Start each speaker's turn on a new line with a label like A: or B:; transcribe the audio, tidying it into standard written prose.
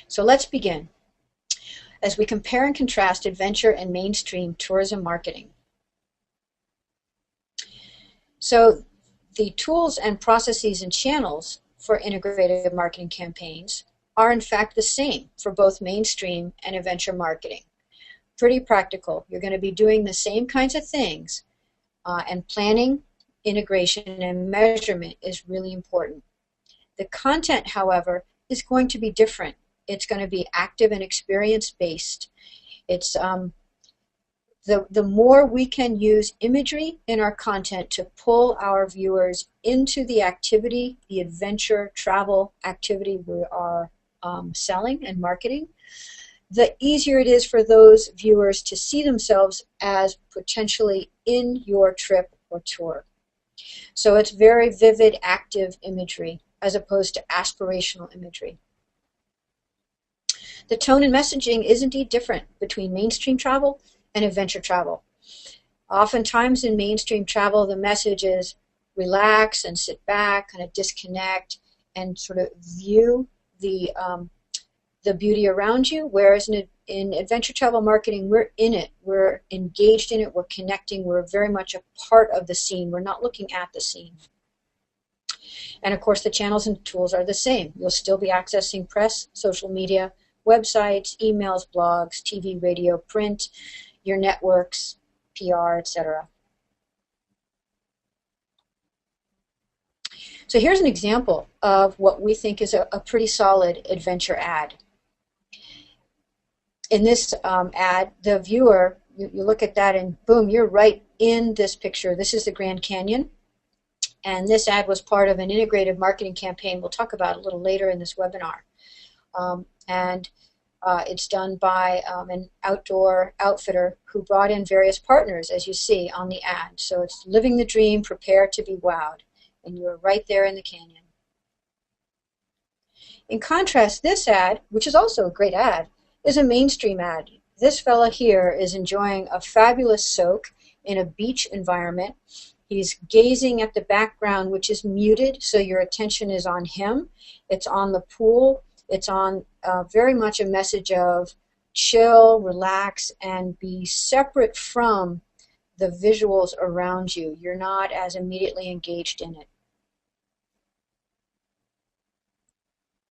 A: So let's begin as we compare and contrast adventure and mainstream tourism marketing. So the tools and processes and channels for integrated marketing campaigns are in fact the same for both mainstream and adventure marketing. Pretty practical. You're going to be doing the same kinds of things, and planning, integration, and measurement is really important. The content, however, is going to be different. It's going to be active and experience-based. It's the more we can use imagery in our content to pull our viewers into the activity, the adventure, travel activity we are selling and marketing, the easier it is for those viewers to see themselves as potentially in your trip or tour. So it's very vivid, active imagery as opposed to aspirational imagery. The tone and messaging is indeed different between mainstream travel and adventure travel. Oftentimes in mainstream travel, the message is relax and sit back, kind of disconnect, and sort of view the beauty around you, whereas in adventure travel marketing, we're in it, we're engaged in it, we're connecting, we're very much a part of the scene, we're not looking at the scene. And of course the channels and tools are the same. You'll still be accessing press, social media, websites, emails, blogs, TV, radio, print, your networks, PR, etc. So here's an example of what we think is a pretty solid adventure ad. In this ad, the viewer, you look at that and boom, you're right in this picture. This is the Grand Canyon, and this ad was part of an integrated marketing campaign we'll talk about a little later in this webinar. It's done by an outdoor outfitter who brought in various partners, as you see on the ad. So it's living the dream, prepare to be wowed, and you're right there in the canyon. In contrast, this ad, which is also a great ad, is a mainstream ad. This fella here is enjoying a fabulous soak in a beach environment. He's gazing at the background, which is muted, so your attention is on him. It's on the pool. It's on very much a message of chill, relax, and be separate from the visuals around you. You're not as immediately engaged in it.